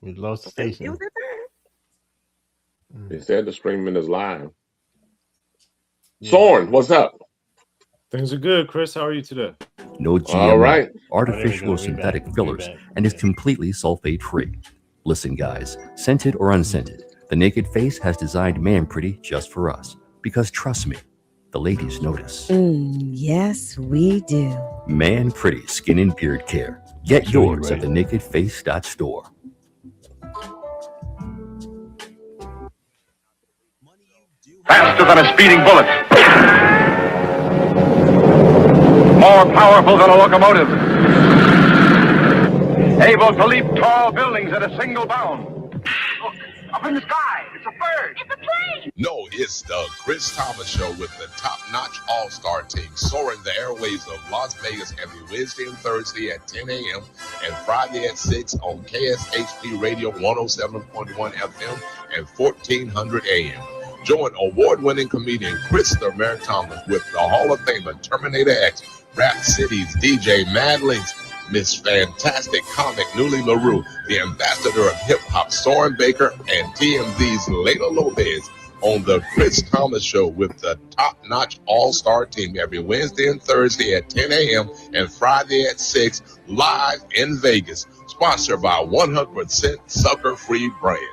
We lost the It was station. that time. He Mm. said the streaming is live. Yeah. Soren, what's up? Things are good, Chris. How are you today? No All GMO, right. Oh, there we artificial go. or We back. synthetic We fillers, back. and is Yeah. completely sulfate free. Listen, guys, scented or unscented, the Naked Face has designed Man Pretty just for us. Because trust me, the ladies notice. Yes, we do. Man Pretty Skin and Beard Care. Get Sure you're yours at ready. thenakedface.store. Faster than a speeding bullet. More powerful than a locomotive. Able to leap tall buildings at a single bound. Look, up in the sky, it's a bird. It's a plane. No, it's the Chris Thomas Show with the top-notch all-star team soaring the airwaves of Las Vegas every Wednesday and Thursday at 10 a.m. and Friday at 6 on KSHP Radio 107.1 FM and 1400 AM. Join award-winning comedian Chris the Mayor Thomas with the Hall of Famer Terminator X, Rap City's DJ Mad Links, Miss Fantastic comic Newly LaRue, the ambassador of hip-hop Soren Baker, and TMZ's Layla Lopez on the Chris Thomas Show with the top-notch all-star team every Wednesday and Thursday at 10 a.m. and Friday at 6 live in Vegas. Sponsored by 100% Sucker-Free Brand.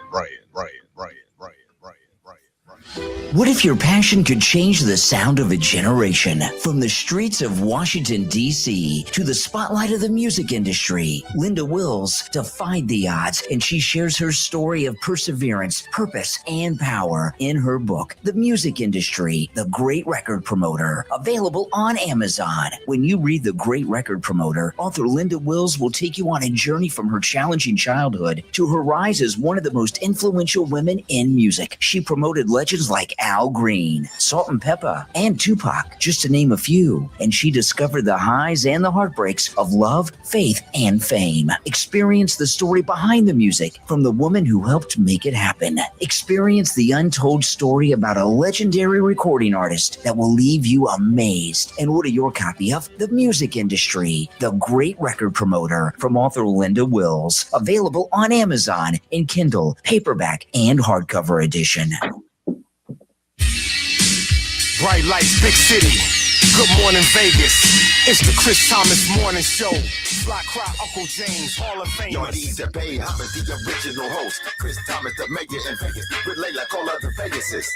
What if your passion could change the sound of a generation? From the streets of Washington, D.C. to the spotlight of the music industry, Linda Wills defied the odds, and she shares her story of perseverance, purpose, and power in her book, The Music Industry, The Great Record Promoter, available on Amazon. When you read The Great Record Promoter, author Linda Wills will take you on a journey from her challenging childhood to her rise as one of the most influential women in music. She promoted legends like Al Green, Salt and Pepper, and Tupac, just to name a few. And she discovered the highs and the heartbreaks of love, faith, and fame. Experience the story behind the music from the woman who helped make it happen. Experience the untold story about a legendary recording artist that will leave you amazed. And order your copy of The Music Industry, The Great Record Promoter from author Linda Wills. Available on Amazon in Kindle, paperback, and hardcover edition. Bright lights, big city. Good morning, Vegas. It's the Chris Thomas Morning Show. Fly Cry, Uncle James, Hall of Fame. Y'all need to pay homage to the original host, Chris Thomas, the mayor in Vegas. Relay like all other Vegases.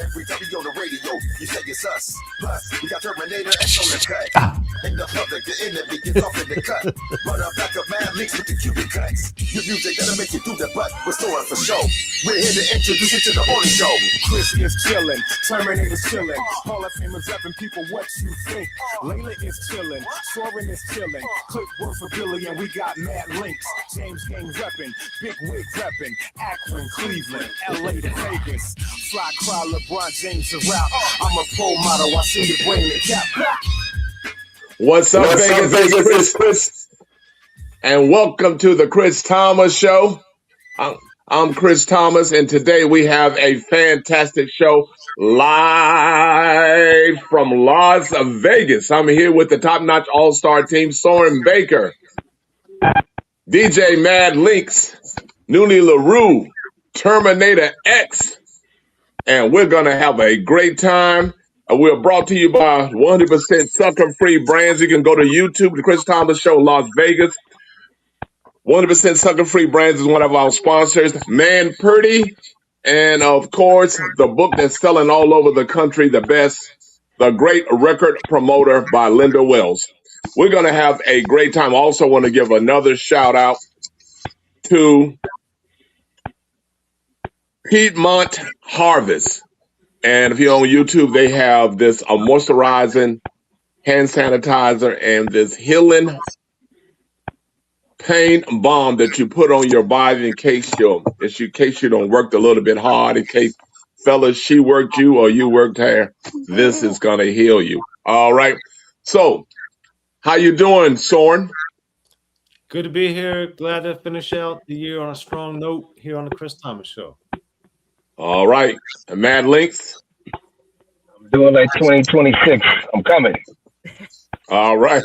Every time we on the radio, you say it's us. Plus, we got Terminator X on the cut. In the public, the enemy gets off in the cut. Run up back of mad links with the Cuban cuts. Your music that'll make you do the butt. We're storing for show. We're here to introduce you to the morning show. Chris is chillin', Terminator's chillin'. Hall of Famers rapping people what you think. Layla is chillin', Soren is chillin'. Click word for Billy and we got mad links. James Gang reppin', Big Wig reppin'. Akron, Cleveland, LA to Vegas. Fly Cry, LeBron James a rap. I'm a pro model, I see you bring the cap. What's up, Vegas? It's Chris. And welcome to the Chris Thomas Show. I'm Chris Thomas, and today we have a fantastic show live from Las Vegas. I'm here with the top-notch all-star team, Soren Baker, DJ Mad Links, Newly LaRue, Terminator X, and we're going to have a great time. We're brought to you by 100% sucker-free brands. You can go to YouTube, The Chris Thomas Show, Las Vegas. 100% sucker-free brands is one of our sponsors. Man Pretty, and of course, the book that's selling all over the country, The Great Record Promoter by Linda Wills. We're going to have a great time. Also want to give another shout out to Piedmont Harvest. And if you're on YouTube, they have this moisturizing hand sanitizer and this healing pain balm that you put on your body in case you don't work a little bit hard, in case fellas, she worked you or you worked her. This is going to heal you. All right. So how you doing, Soren? Good to be here. Glad to finish out the year on a strong note here on the Chris Thomas Show. All right. And Mad Links? I'm doing like 2026. I'm coming. All right.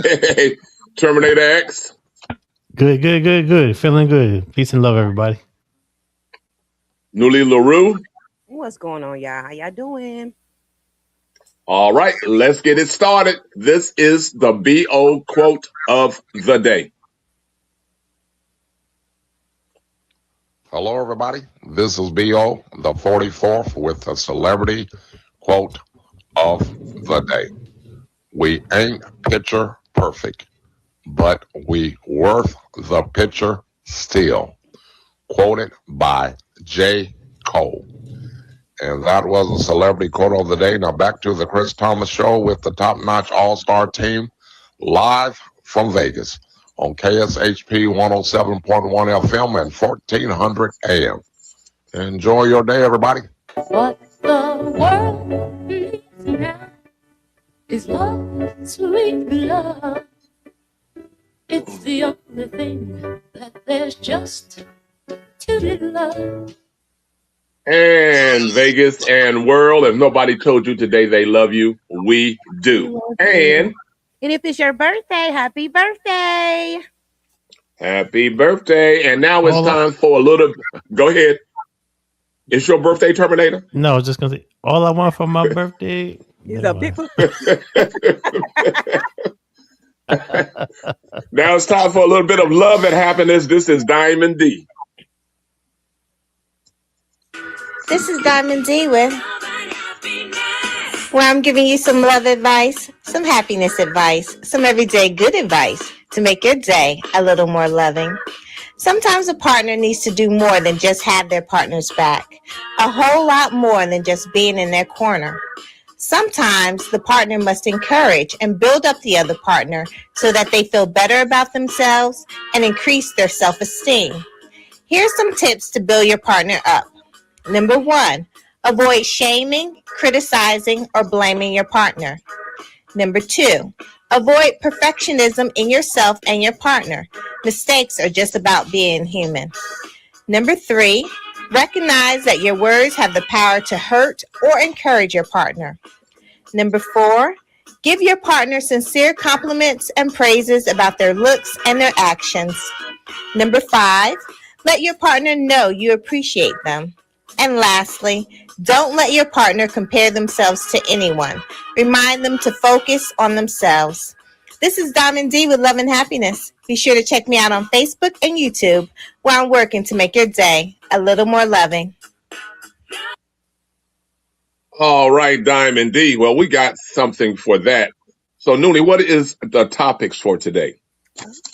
Terminator X? Good. Feeling good. Peace and love, everybody. Newly LaRue. What's going on, y'all? How y'all doing? All right, let's get it started. This is the BO quote of the day. Hello, everybody. This is BO, the 44th, with the celebrity quote of the day. We ain't picture perfect, but we worth the picture still. Quoted by J. Cole. And that was a celebrity quote of the day. Now back to the Chris Thomas Show with the top-notch all-star team live from Vegas on KSHP 107.1 FM and 1400 AM. Enjoy your day, everybody. What the world needs now is love, sweet love. It's the only thing that there's just too little of. And Vegas and world, if nobody told you today they love you, we do. And if it's your birthday, happy birthday. Happy birthday. And now it's time for a little, go ahead. It's your birthday, Terminator? No, I was just going to say, all I want for my birthday is a big Now it's time for a little bit of love and happiness. This is Diamond D. This is Diamond D with where I'm giving you some love advice, some happiness advice, some everyday good advice to make your day a little more loving. Sometimes a partner needs to do more than just have their partner's back, a whole lot more than just being in their corner. Sometimes the partner must encourage and build up the other partner so that they feel better about themselves and increase their self-esteem. Here's some tips to build your partner up. Number 1, avoid shaming, criticizing, or blaming your partner. Number 2, avoid perfectionism in yourself and your partner. Mistakes are just about being human. Number 3, recognize that your words have the power to hurt or encourage your partner. Number 4, give your partner sincere compliments and praises about their looks and their actions. Number 5, let your partner know you appreciate them. And lastly, don't let your partner compare themselves to anyone. Remind them to focus on themselves. This is Diamond D with Love and Happiness. Be sure to check me out on Facebook and YouTube, where I'm working to make your day a little more loving. All right, Diamond D. Well, we got something for that. So, Noonie, what is the topics for today?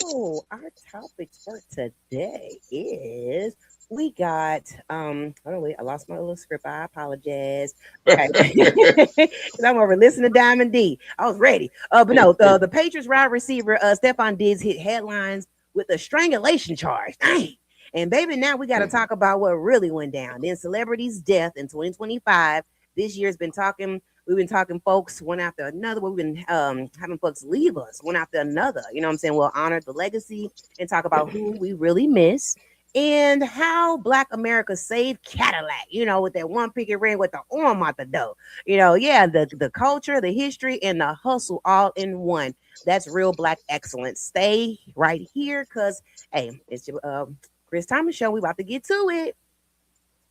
Oh, our topics for today is we got hold on, wait, I lost my little script. I apologize. Okay. Because I'm over listening to Diamond D. I was ready. But no, the Patriots wide receiver Stephon Diggs hit headlines with a strangulation charge. Dang. And baby, now we got to talk about what really went down. Then celebrity's death in 2025. This year's been talking. We've been talking folks one after another. We've been having folks leave us one after another. You know what I'm saying? We'll honor the legacy and talk about who we really miss and how Black America saved Cadillac, you know, with that one picket ring with the arm out the door. You know, yeah, the culture, the history, and the hustle all in one. That's real Black excellence. Stay right here because, hey, it's your Chris Thomas Show. We about to get to it.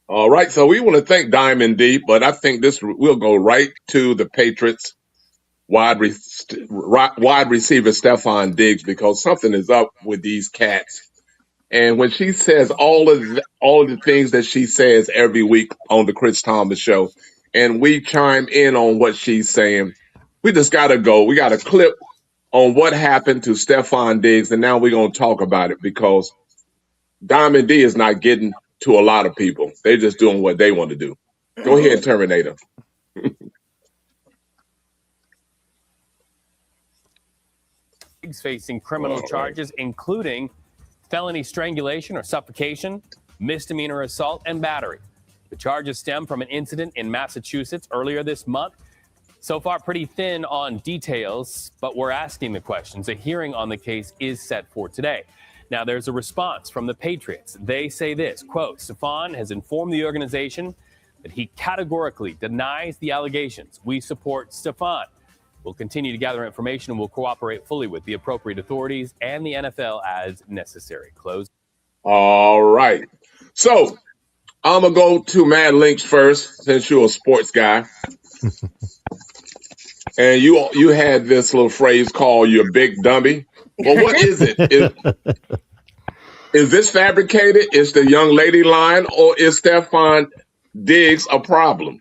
All right, so we want to thank Diamond D, but I think we'll go right to the Patriots wide receiver Stephon Diggs because something is up with these cats. And when she says all of the things that she says every week on the Chris Thomas Show, and we chime in on what she's saying, we just got to go. We got a clip on what happened to Stephon Diggs, and now we're going to talk about it because Diamond D is not getting to a lot of people. They're just doing what they want to do. Go ahead, Terminator. Diggs facing criminal charges, including felony strangulation or suffocation, misdemeanor assault, and battery. The charges stem from an incident in Massachusetts earlier this month. So far, pretty thin on details, but we're asking the questions. A hearing on the case is set for today. Now, there's a response from the Patriots. They say this, quote, Stephon has informed the organization that he categorically denies the allegations. We support Stephon. We'll continue to gather information and we'll cooperate fully with the appropriate authorities and the NFL as necessary. Close. All right. So I'm gonna go to Mad Links first, since you're a sports guy, and you had this little phrase called "you're a big dummy." Well, what is it? Is this fabricated? Is the young lady lying, or is Stephon Diggs a problem?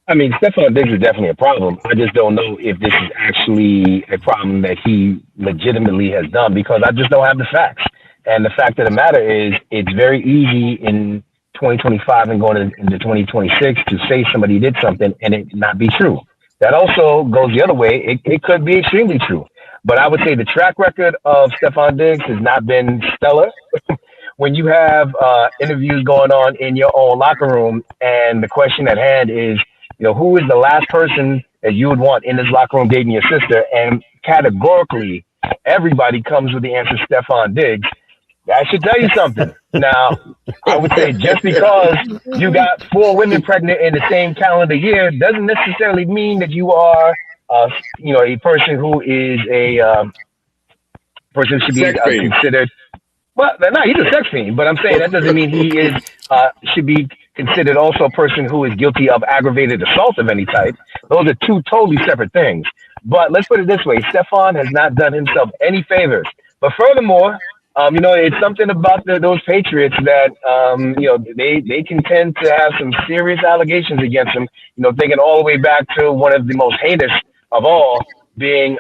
I mean, Stephon Diggs is definitely a problem. I just don't know if this is actually a problem that he legitimately has done, because I just don't have the facts. And the fact of the matter is, it's very easy in 2025 and going into 2026 to say somebody did something and it not be true. That also goes the other way. It could be extremely true. But I would say the track record of Stephon Diggs has not been stellar. When you have interviews going on in your own locker room, and the question at hand is, who is the last person that you would want in this locker room dating your sister? And categorically, everybody comes with the answer Stephon Diggs. That should tell you something. Now, I would say just because you got 4 women pregnant in the same calendar year doesn't necessarily mean that you are, a person who is a person should be considered. Well, no, he's a sex fiend, but I'm saying that doesn't mean he is should be considered also a person who is guilty of aggravated assault of any type. Those are 2 totally separate things. But let's put it this way: Stephon has not done himself any favors. But furthermore, it's something about those Patriots that they can tend to have some serious allegations against him. Thinking all the way back to one of the most heinous of all, being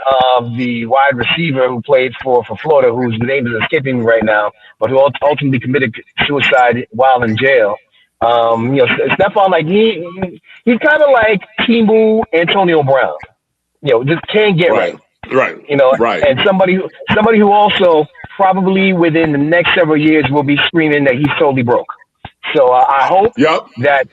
the wide receiver who played for Florida, whose name is escaping me right now, but who ultimately committed suicide while in jail. Stephon, like he's kind of like Timu Antonio Brown. Just can't get right. Right. Right. And somebody who also probably within the next several years will be screaming that he's totally broke. So I hope that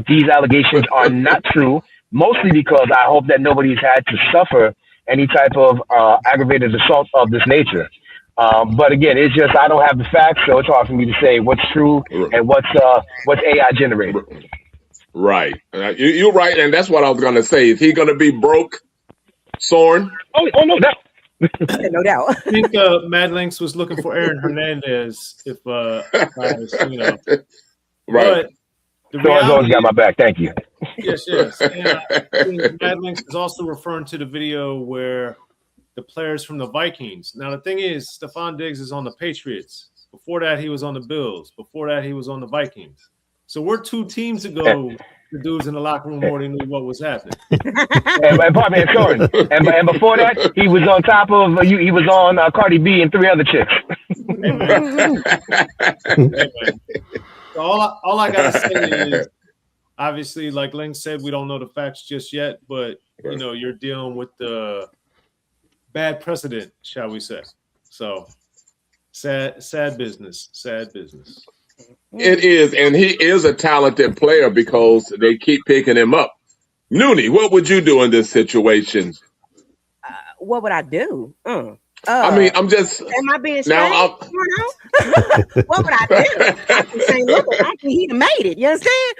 these allegations are not true. Mostly because I hope that nobody's had to suffer any type of aggravated assault of this nature. But again, it's just I don't have the facts, so it's hard for me to say what's true and what's AI generated. Right. You're right, and that's what I was going to say. Is he going to be broke, Soren? Oh, no doubt. No doubt. I think Mad Links was looking for Aaron Hernandez. Right. Soren's always got my back. Thank you. Yes. And Mad Links is also referring to the video where the players from the Vikings. Now, the thing is, Stephon Diggs is on the Patriots. Before that, he was on the Bills. Before that, he was on the Vikings. So we're 2 teams ago. The dudes in the locker room already knew what was happening. And before that, he was on top of he was on Cardi B and 3 other chicks. Amen. So all I gotta say is, obviously, like Link said, we don't know the facts just yet, but you're dealing with the bad precedent, shall we say? So sad business. Sad business. It is, and he is a talented player because they keep picking him up. Noonie, what would you do in this situation? What would I do? I mean, I'm just. Am I being strange? What would I do? I can say, look, I think he'd have made it. You understand?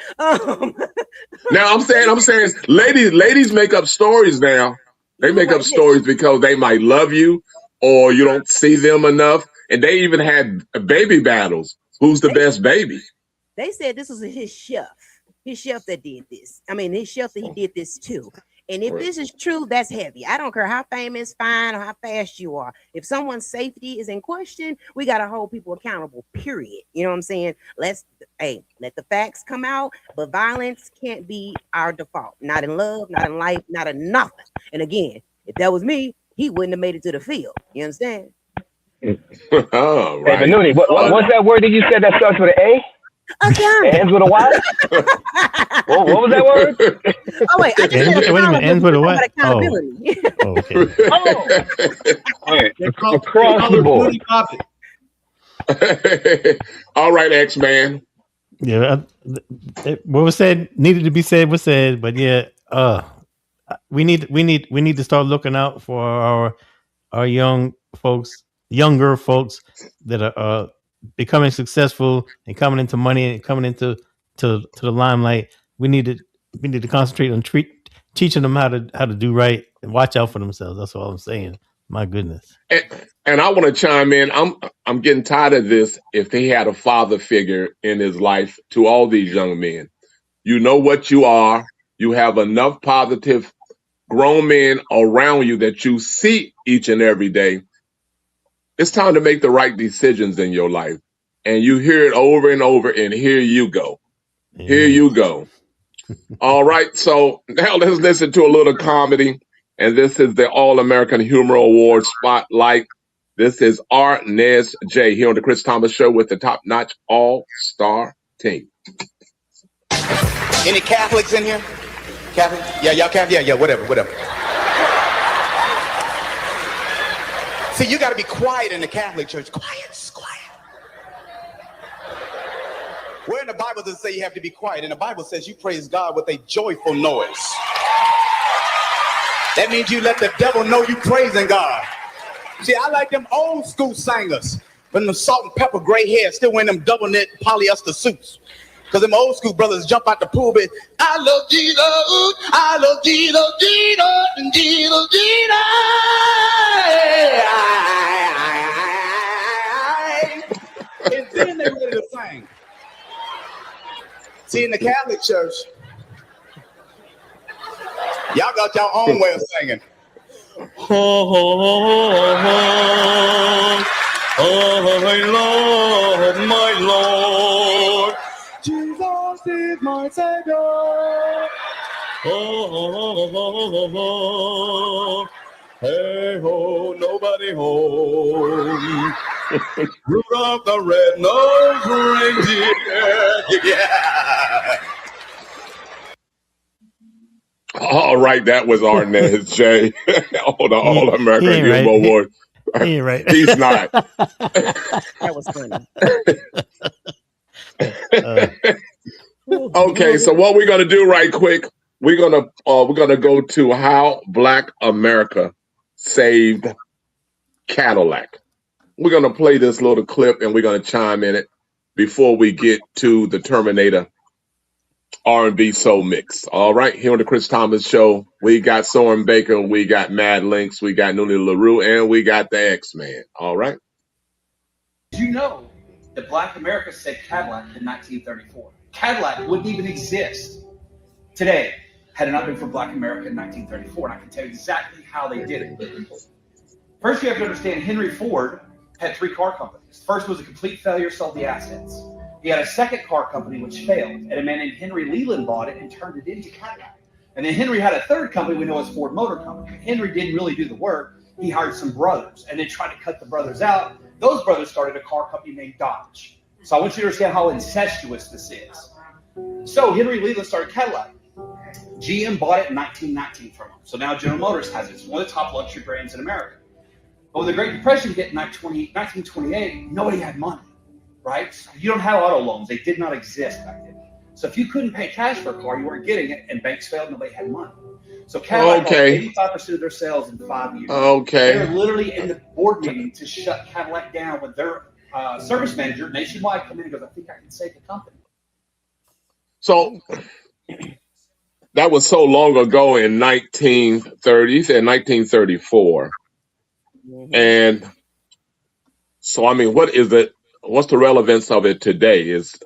Now I'm saying, ladies make up stories now. They make up stories because they might love you or you don't see them enough, and they even had baby battles. Who's the best baby? They said this was his chef that did this. I mean, his chef that he did this too. And if this is true, that's heavy. I don't care how famous, fine, or how fast you are. If someone's safety is in question, we got to hold people accountable, period. You know what I'm saying? Let the facts come out, but violence can't be our default. Not in love, not in life, not in nothing. And again, if that was me, he wouldn't have made it to the field. You understand? Oh, right. Hey, Noonie, what's that word that you said that starts with an A? Okay. Ends with a Y? what was that word? Oh, wait. I just wait a minute. Ends with a what? Accountability. Oh, okay. Across the board. All right, X-Man. Yeah. What was said needed to be said was said, but yeah, we need to start looking out for our younger folks that are becoming successful and coming into money and coming into the limelight. We need to concentrate on teaching them how to do right and watch out for themselves. That's all I'm saying. My goodness. And I want to chime in. I'm getting tired of this. If he had a father figure in his life to all these young men, you know what you are. You have enough positive grown men around you that you see each and every day. It's time to make the right decisions in your life. And you hear it over and over, and here you go. Here you go. All right. So now let's listen to a little comedy. And this is the All-American Humor Award Spotlight. This is Arnez J here on the Chris Thomas Show with the top-notch all-star team. Any Catholics in here? Catholic? Yeah, y'all Catholic? Yeah, whatever. See, you got to be quiet in the Catholic Church. Quiet. Where in the Bible does it say you have to be quiet? And the Bible says you praise God with a joyful noise. That means you let the devil know you praising God. See, I like them old school singers with them salt and pepper gray hair, still wearing them double knit polyester suits. Because them old school brothers jump out the pulpit. I love Jesus, I love Jesus, Jesus, and Jesus, Jesus. And then they're ready to sing. See, in the Catholic Church, y'all got your own way of singing. Oh, my Lord, Jesus is my Savior. Oh, hey ho, nobody home. Rudolph the red-nosed reindeer. Yeah. All right, that was Arnez J on the All-American Humor right. Award. He ain't right. He's not. That was funny. Okay, so what we're gonna do right quick, we're gonna go to how Black America saved Cadillac. We're gonna play this little clip and we're gonna chime in it before we get to the Terminator R&B Soul Mix. All right, here on the Chris Thomas Show, we got Soren Baker, we got Mad Links, we got Nuni LaRue, and we got the X-Man. All right. You know that Black America saved Cadillac in 1934. Cadillac wouldn't even exist today had it not been for Black America in 1934, and I can tell you exactly how they did it. First, you have to understand Henry Ford had 3 car companies. First was a complete failure, sold the assets. He had a second car company which failed, and a man named Henry Leland bought it and turned it into Cadillac. And then Henry had a third company we know as Ford Motor Company. Henry didn't really do the work. He hired some brothers and then tried to cut the brothers out. Those brothers started a car company named Dodge. So I want you to understand how incestuous this is. So Henry Leland started Cadillac. GM bought it in 1919 from him. So now General Motors has it. It's one of the top luxury brands in America. But when the Great Depression hit in 1928, nobody had money, right? So you don't have auto loans. They did not exist back then. So if you couldn't pay cash for a car, you weren't getting it, and banks failed, nobody had money. So Cadillac lost 85% of their sales in 5 years. Okay. They were literally in the board meeting to shut Cadillac down with their service manager nationwide come in and goes, I think I can save the company. So that was so long ago in 1930, you said 1934. And so, I mean, what is it? What's the relevance of it today? Is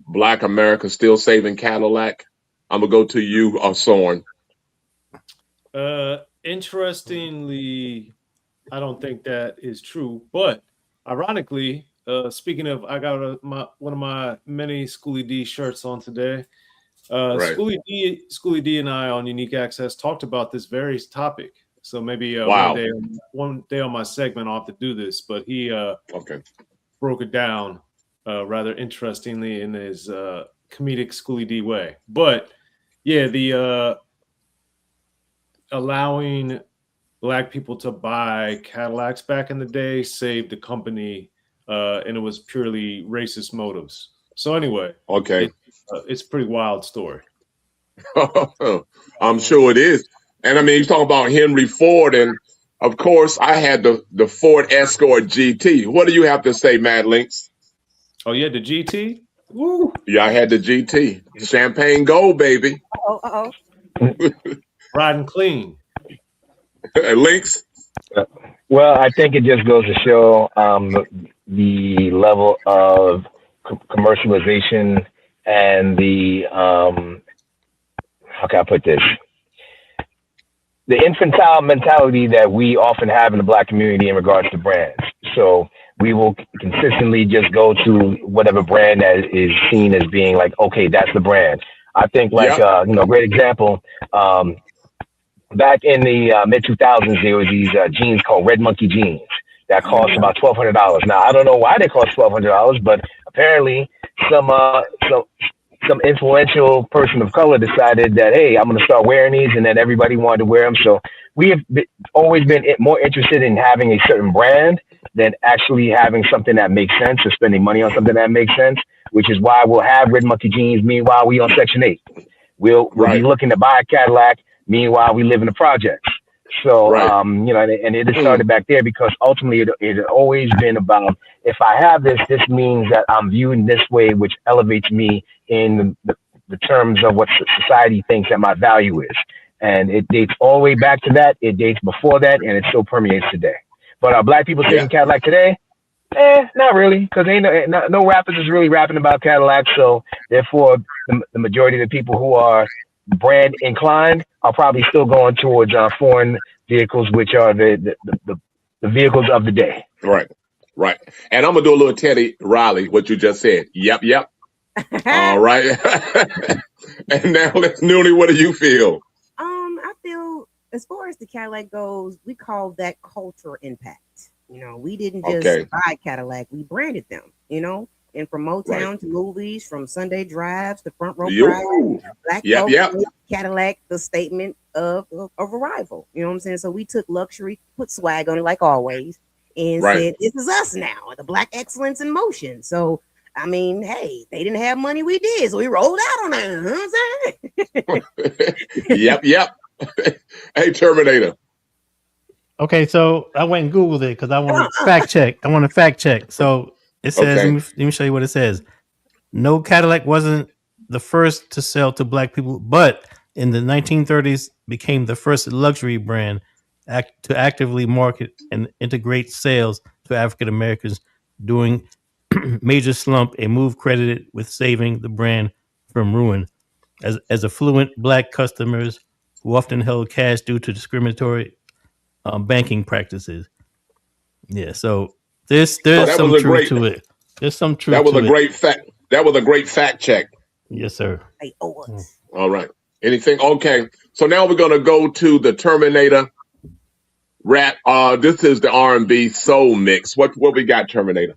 Black America still saving Cadillac? I'm going to go to you, Soren. Interestingly, I don't think that is true. But ironically, speaking of, I got one of my many Schoolie D shirts on today. Right. Schoolie D and I on Unique Access talked about this very topic. So maybe one day on my segment I'll have to do this. But he broke it down rather interestingly in his comedic Schoolie D way. But yeah, the allowing Black people to buy Cadillacs back in the day saved the company, and it was purely racist motives. So anyway, it's a pretty wild story. I'm sure it is. And I mean, you're talking about Henry Ford, and of course, I had the Ford Escort GT. What do you have to say, Mad Links? Oh, yeah, the GT? Woo. Yeah, I had the GT. Champagne Gold, baby. Uh-oh. Riding clean. Links? Well, I think it just goes to show the level of commercialization and the how can I put this? The infantile mentality that we often have in the Black community in regards to brands. So we will consistently just go to whatever brand that is seen as being like, okay, that's the brand. I think like, great example, back in the mid 2000s, there was these jeans called Red Monkey jeans that cost about $1,200. Now, I don't know why they cost $1,200, but apparently some influential person of color decided that, hey, I'm going to start wearing these, and then everybody wanted to wear them. So we have always been more interested in having a certain brand than actually having something that makes sense or spending money on something that makes sense, which is why we'll have Red Monkey jeans. Meanwhile, we on Section 8. We'll be looking to buy a Cadillac. Meanwhile, we live in the projects. So, and it started back there because ultimately it had always been about, if I have this means that I'm viewing this way, which elevates me in the terms of what society thinks that my value is. And it dates all the way back to that. It dates before that, and it still permeates today. But are Black people taking Cadillac today? Not really, because no rappers is really rapping about Cadillac. So therefore, the majority of the people who are brand inclined are probably still going towards foreign vehicles, which are the vehicles of the day. Right. And I'm gonna do a little Teddy Riley, what you just said. Yep. All right. And now let's Noonie, what do you feel? I feel as far as the Cadillac goes, we call that culture impact. We didn't just buy Cadillac, we branded them, and from Motown to movies, from Sunday drives to front row drives, Black folks made Cadillac the statement of arrival. You know what I'm saying? So we took luxury, put swag on it like always, and said, this is us now, the Black excellence in motion. So, I mean, hey, they didn't have money, we did. So we rolled out on that. You know what I'm saying? Yep. Hey, Terminator. Okay, so I went and Googled it because I want to fact check. So it says, let me show you what it says. No, Cadillac wasn't the first to sell to Black people, but in the 1930s became the first luxury brand to actively market and integrate sales to African Americans during major slump, a move credited with saving the brand from ruin. As affluent Black customers who often held cash due to discriminatory banking practices. Yeah, so there's some truth to it. There's some truth. That was to a it. great fact. That was a great fact check. Yes, sir. All right. Anything? Okay. So now we're gonna go to the Terminator rap. This is the R&B soul mix. What we got, Terminator?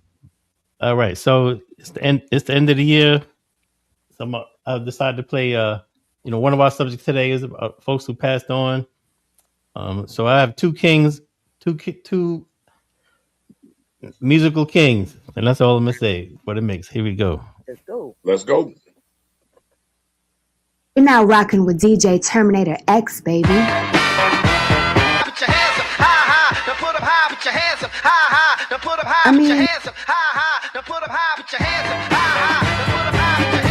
All right. So it's the end of the year. So I've decided to play. One of our subjects today is about folks who passed on. So I have two musical kings, and that's all I'm gonna say for the mix. Here we go. Let's go. You're now rocking with DJ Terminator X, baby. Put your hands up, high, now put up high, put your hands up, high, now put up high, put your hands up, high, now put up high, put your hands up, high, now put up high, put your hands up,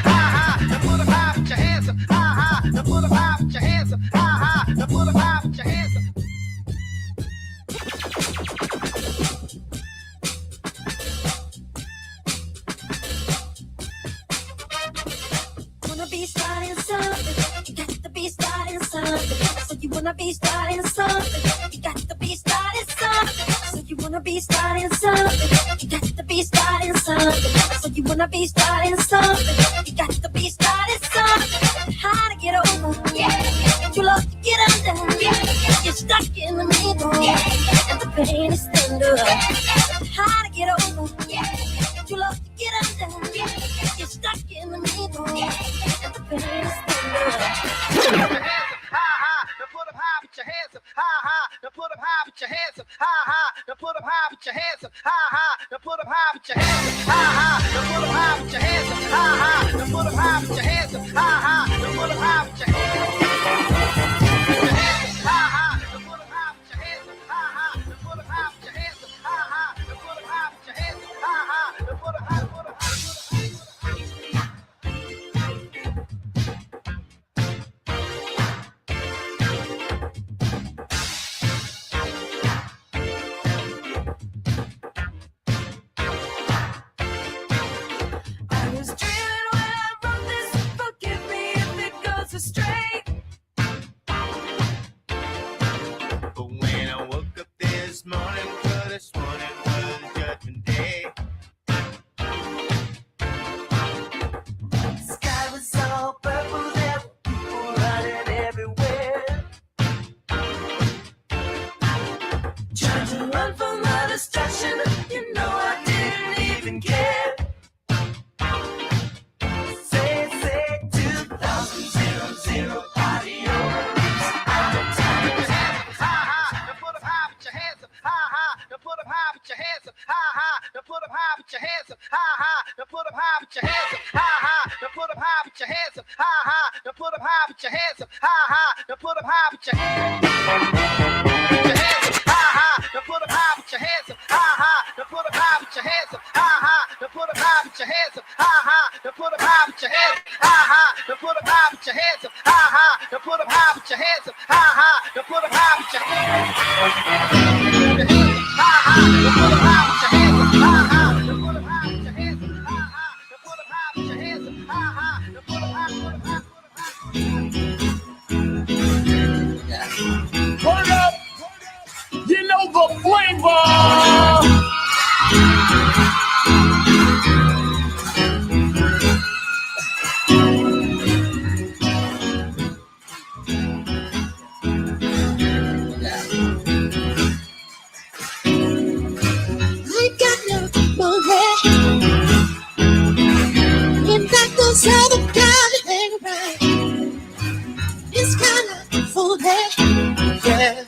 high, now put up high, put your hands up, high, now put up high, put your hands up, high, now put up high, put your hands up. Be starting something, you got to be starting something. So you wanna be starting something, you got to be starting something. So you wanna be starting something, you got to be starting something. So you wanna be starting something, you got to be starting something. How to get over, yeah. You love to get under, yeah. You're stuck in the middle, yeah. And the pain is thunder. How to get over, yeah. You love to get under, yeah. You're stuck in the middle, yeah. And the pain is thunder. Now put up high, put your hands up, high, now put up high, put your hands up, high, now put up high, put your hands up, high, now put up high, put your hands up, high, now put up high, put your hands up, high, now put up high, put your hands up, high, now put up high, put your hands up. Now put up high, put your hands up, high, now put up high, put your hands up, high, now put up high, put your hands up, high, put your hands up, high, high. Now put them high, put your hands up, high, high. Now put them high, put your hands up, high, high. Now put them high, put your hands up, high, high. Now put them high, put your hands up, high, high. Now put them high, put your hands up, high, high. Now put them high, put your hands up, high, high. Now put them high, put your hands up, high, high. Now put them high, put your hands up, high, high. Now put them high, put your hands up, high, high. Now put them high, put your hands up, high, high. Now put them high, put your hands up, high, high. Now put them high, put your hands up, high, high. Now put them high, put your hands up, high, high. Now put them high, put them high, Word up! You know the flavor! I got no money. In fact, those other guys hang around. It's kind of foolish, yeah.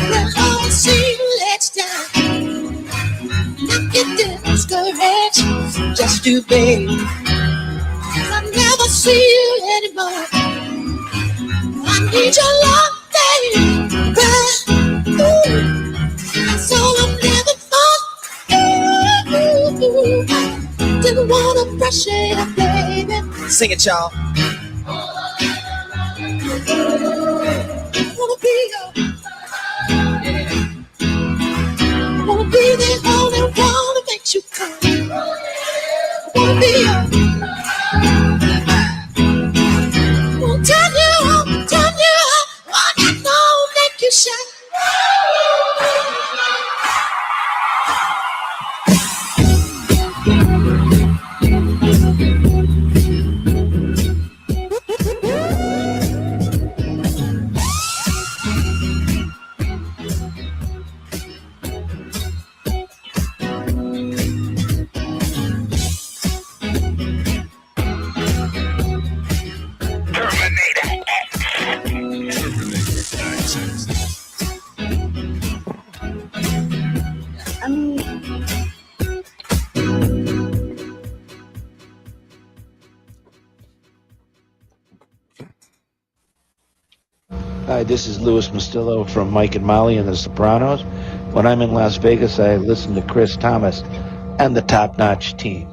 When all seem let down, not get discouraged, just too big. I never see you anymore. I need your love, baby. Ooh. That's all I'm living for. Ooh. Didn't wanna brush it up, baby. Sing it, y'all. Wanna be your, wanna be the only one that makes you come. Wanna be your, wanna turn you on, wanna know, make you shine. I mean, Hi, this is Louis Mastillo from Mike and Molly and the Sopranos. When I'm in Las Vegas, I listen to Chris Thomas and the Top Notch Team.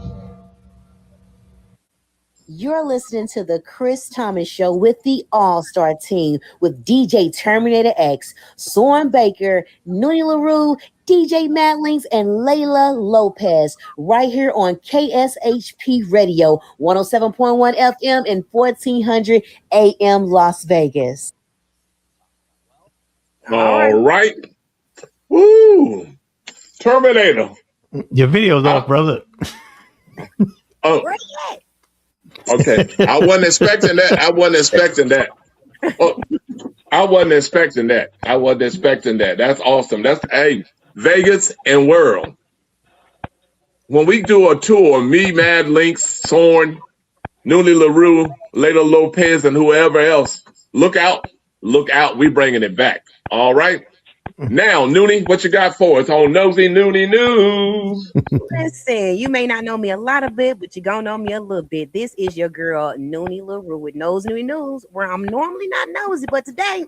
You're listening to the Chris Thomas Show with the All-Star Team with DJ Terminator X, Soren Baker, Noonie LaRue, DJ Matt Links, and Layla Lopez right here on KSHP Radio, 107.1 FM and 1400 AM Las Vegas. All right. Woo. Terminator. Your video's off, brother. Oh. Okay. I wasn't expecting that. I wasn't expecting that. Oh, I wasn't expecting that. I wasn't expecting that. That's awesome. That's Vegas and world. When we do a tour, me, Mad Links, Soren, Noonie LaRue, Layla Lopez, and whoever else, look out. Look out. We bringing it back. All right. Now, Noonie, what you got for us on Nosy Noonie News? Listen, you may not know me a lot of bit, but you're gonna know me a little bit. This is your girl Noonie LaRue with Nose Noonie News, where I'm normally not nosy, but today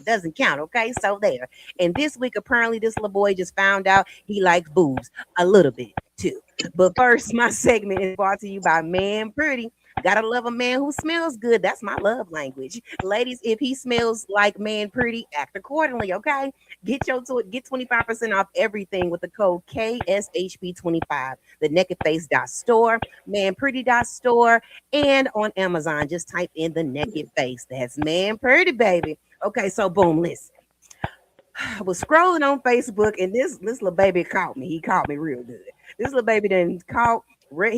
doesn't count. Okay, so there. And this week, apparently, this little boy just found out he likes boobs a little bit too. But first, my segment is brought to you by Man Pretty. Gotta love a man who smells good. That's my love language. Ladies, if he smells like Man Pretty, act accordingly, okay? Get 25% off everything with the code KSHP25. The nakedface.store, manpretty.store, and on Amazon. Just type in the Naked Face. That's Man Pretty, baby. Okay, so boom, listen. I was scrolling on Facebook and this little baby caught me. He caught me real good. This little baby he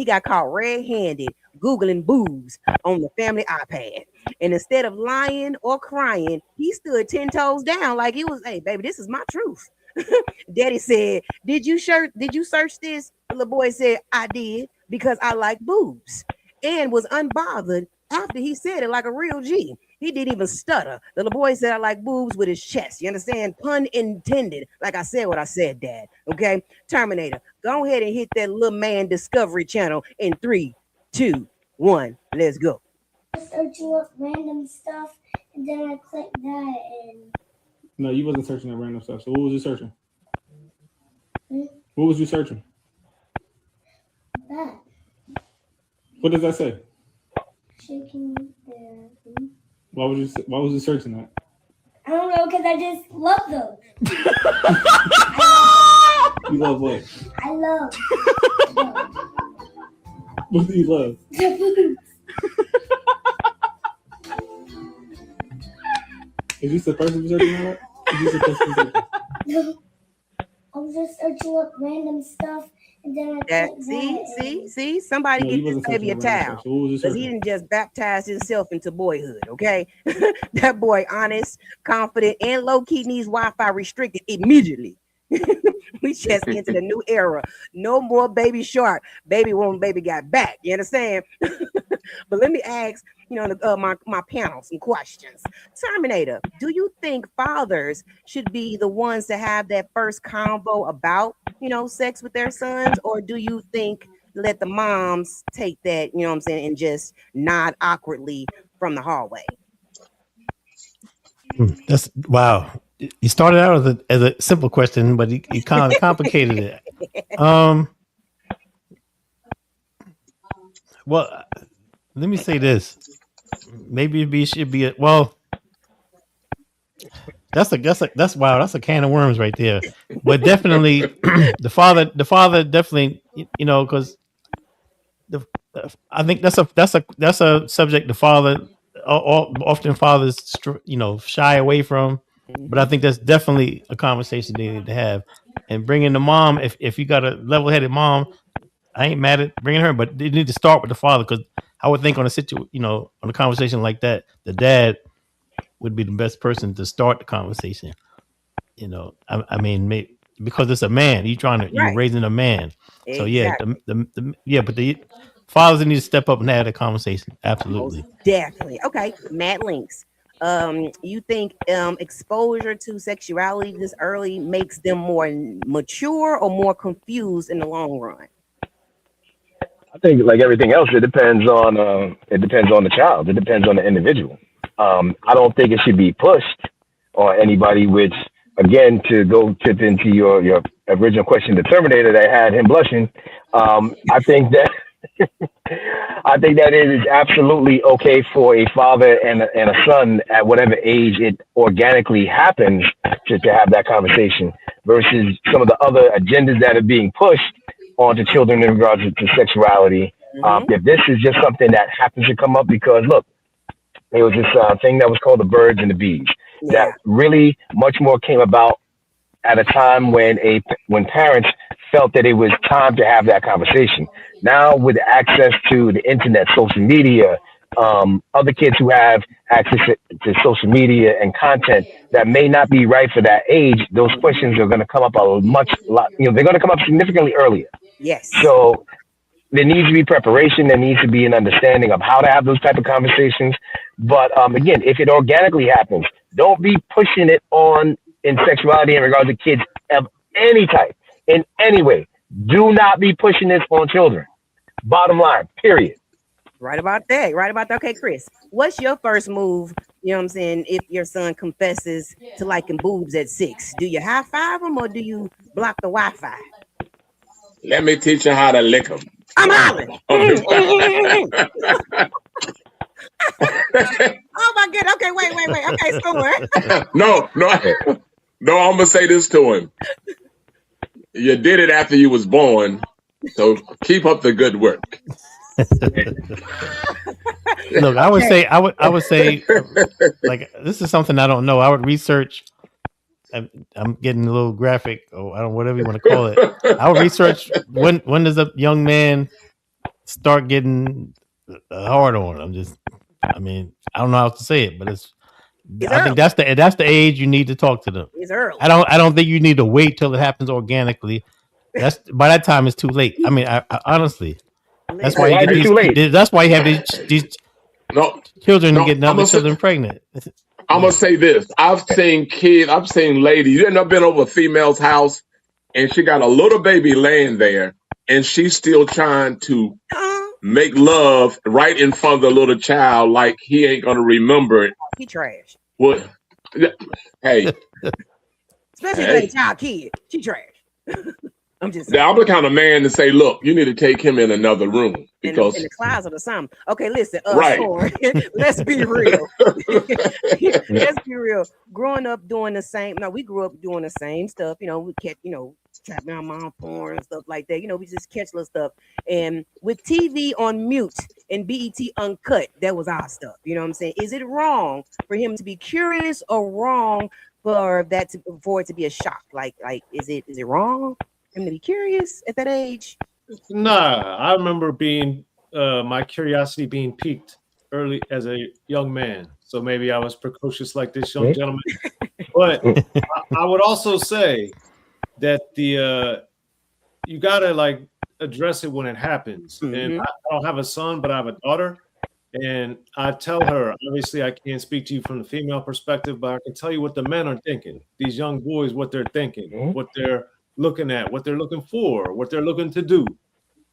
got caught red-handed Googling boobs on the family iPad. And instead of lying or crying, he stood 10 toes down like he was, hey, baby, this is my truth. Daddy said, did you search this? The little boy said, I did because I like boobs, and was unbothered after he said it like a real G. He didn't even stutter. The little boy said, I like boobs with his chest. You understand? Pun intended. Like I said what I said, Dad. Okay? Terminator, go ahead and hit that little man Discovery Channel in 3, 2, 1. Let's go. Searching up random stuff, and then I clicked that, and No, you wasn't searching that random stuff. So what was you searching? What was you searching? that What does that say? shaking their feet. Why was you searching that? I don't know, because I just love those. You love what? I love What do you love? the food. Is you supposed to be searching that? Is you supposed to be searching? No. I was just searching up random stuff, and then I That, clicked that. see, somebody No, get you this wasn't baby a searching random towel. stuff. So what was you Because he searching? didn't just baptize himself into boyhood, okay? That boy honest, confident, and low-key needs Wi-Fi restricted immediately. We just into the new era. No more Baby Shark. Baby woman, baby got back. You understand? But let me ask, my panel some questions. Terminator, do you think fathers should be the ones to have that first convo about, sex with their sons? Or do you think let the moms take that, and just nod awkwardly from the hallway? That's wow. You started out as a simple question, but you kind of complicated it. Well, let me say this. Maybe it should be that's wow. That's a can of worms right there. But definitely, the father definitely, because I think that's a subject the father often fathers shy away from. But I think that's definitely a conversation they need to have. And bringing the mom, if you got a level-headed mom, I ain't mad at bringing her, but they need to start with the father, because I would think on a conversation like that, the dad would be the best person to start the conversation. I mean, because it's a man, you're raising a man. So yeah, but the fathers need to step up and have the conversation. Absolutely, Most definitely. Okay, Matt Links. You think exposure to sexuality this early makes them more mature or more confused in the long run? I think, like everything else, it depends on the child. It depends on the individual. I don't think it should be pushed on anybody. Which, again, to go tip into your original question, the Terminator that had him blushing. I think that it is absolutely okay for a father and a son at whatever age it organically happens to have that conversation, versus some of the other agendas that are being pushed onto children in regards to sexuality. If this is just something that happens to come up because, look, there was this thing that was called the birds and the bees that really much more came about at a time when parents felt that it was time to have that conversation. Now, with access to the internet, social media, other kids who have access to social media and content that may not be right for that age, those questions are going to come up they're going to come up significantly earlier. Yes. So there needs to be preparation. There needs to be an understanding of how to have those type of conversations. But again, if it organically happens, don't be pushing it on in sexuality in regards to kids of any type, in any way. Do not be pushing this on children. Bottom line, period. Right about that. Okay, Chris, what's your first move? If your son confesses to liking boobs at 6, do you high five him or do you block the Wi-Fi? Let me teach you how to lick them. I'm hollering. Oh my God. Okay, wait. Okay, somewhere. No, I'm gonna say this to him. You did it after you was born, so keep up the good work. Look, I would say, like, this is something I don't know. I would research. I'm getting a little graphic, or I don't, whatever you want to call it. I would research when does a young man start getting hard on. I don't know how to say it, but I think that's the age you need to talk to them. It's early. I don't think you need to wait till it happens organically. By that time it's too late. I mean, I honestly, that's why you get these. That's why you have these No, Children no, getting I'm other gonna say, children pregnant. I'm gonna say this. I've seen kids, I've seen ladies. You ever been over a female's house and she got a little baby laying there and she's still trying to make love right in front of the little child like he ain't gonna remember it. He trash. What? Hey, Especially if hey. they child kid. She trash. I'm just saying. Now, I'm the kind of man to say, look, you need to take him in another room In because the closet or something. Okay, listen, right. Sorn, let's be real. Let's be real. Growing up doing the same, we grew up doing the same stuff. We catch, trapping our mom porn and stuff like that. We just catch little stuff. And with TV on mute and BET uncut, that was our stuff. You know what I'm saying? Is it wrong for him to be curious or wrong for it to be a shock? Like, is it wrong for him to be curious at that age? Nah, I remember being my curiosity being piqued early as a young man. So maybe I was precocious like this young gentleman. But I would also say that you gotta address it when it happens. Mm-hmm. And I don't have a son, but I have a daughter. And I tell her, obviously I can't speak to you from the female perspective, but I can tell you what the men are thinking. These young boys, what they're thinking, what they're looking at, what they're looking for, what they're looking to do.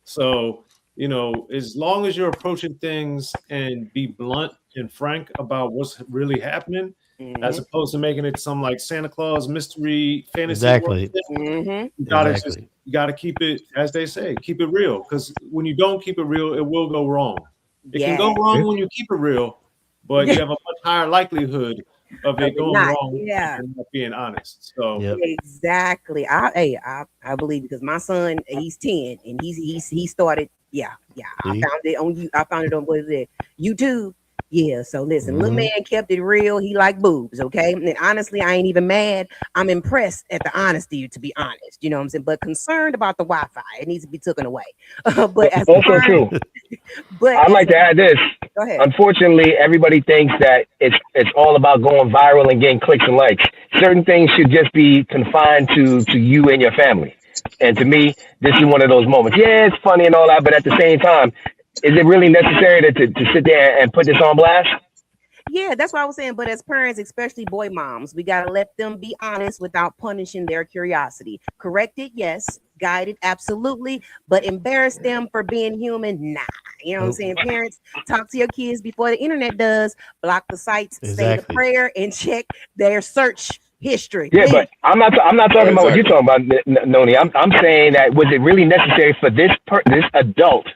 So, as long as you're approaching things and be blunt and frank about what's really happening, as opposed to making it some like Santa Claus mystery fantasy. Exactly. You gotta keep it, as they say, keep it real. Because when you don't keep it real, it will go wrong. It can go wrong when you keep it real, but you have a much higher likelihood of it going wrong and not being honest. So exactly. I believe, because my son, he's 10 and he started. I found it on you. I found it on YouTube. Yeah, so listen, little man kept it real. He liked boobs, okay? And honestly, I ain't even mad. I'm impressed at the honesty, to be honest. You know what I'm saying? But concerned about the Wi-Fi. It needs to be taken away. But as also true. But I'd like to add this. Go ahead. Unfortunately, everybody thinks that it's all about going viral and getting clicks and likes. Certain things should just be confined to you and your family. And to me, this is one of those moments. Yeah, it's funny and all that, but at the same time, is it really necessary to sit there and put this on blast? Yeah, that's what I was saying. But as parents, especially boy moms, we got to let them be honest without punishing their curiosity. Correct it, yes. Guide it, absolutely. But embarrass them for being human, nah. You know what I'm saying? Parents, talk to your kids before the internet does. Block the sites, say the prayer, and check their search history. Yeah, but I'm not talking about what you're talking about, Noni. I'm saying that was it really necessary for this adult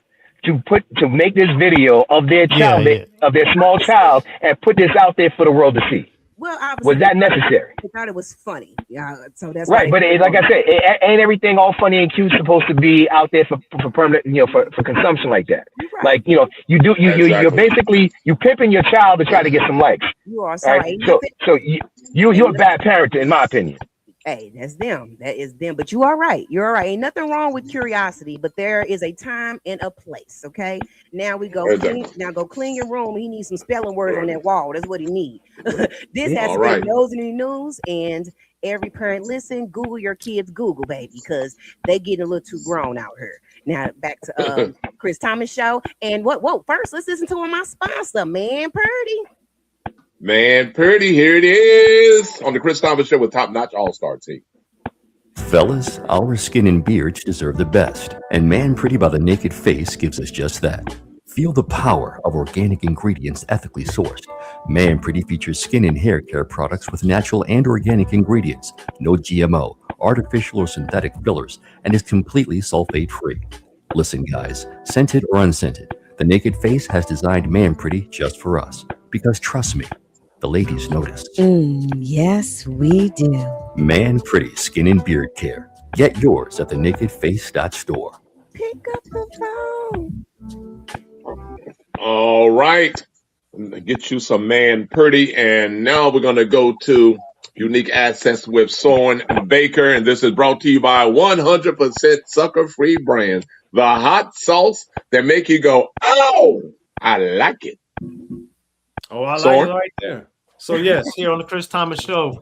to make this video of their child, of their small child, and put this out there for the world to see? Well, was that necessary? I thought it was funny. Yeah, so that's right. But like I said, ain't everything all funny and cute supposed to be out there for permanent, for consumption like that? Right. Like, you're basically pimping your child to try to get some likes. You are sorry. Right? So you're a bad parent, in my opinion. Hey, that's them. That is them. But you are right. You're all right. Ain't nothing wrong with curiosity, but there is a time and a place. Okay. Now we go clean your room. He needs some spelling words on that wall. That's what he needs. This has been Nose in the News, and every parent listen, Google your kids, Google, baby, because they getting a little too grown out here. Now back to Chris Thomas show. And first let's listen to my sponsor, Man Purdy. Man Purdy, here it is on the Chris Thomas Show with Top Notch All-Star Team. Fellas, our skin and beards deserve the best, and Man Pretty by The Naked Face gives us just that. Feel the power of organic ingredients ethically sourced. Man Pretty features skin and hair care products with natural and organic ingredients, no GMO, artificial or synthetic fillers, and is completely sulfate-free. Listen, guys, scented or unscented, The Naked Face has designed Man Pretty just for us. Because trust me, the ladies notice. Yes, we do. Man Pretty Skin and Beard Care. Get yours at thenakedface.store. Pick up the phone. All right. Get you some Man Purdy. And now we're going to go to Unique Access with Sorn Baker. And this is brought to you by 100% sucker-free brand. The hot sauce that make you go, oh, I like it. Oh, I like it right there. So yes, here on the Chris Thomas Show,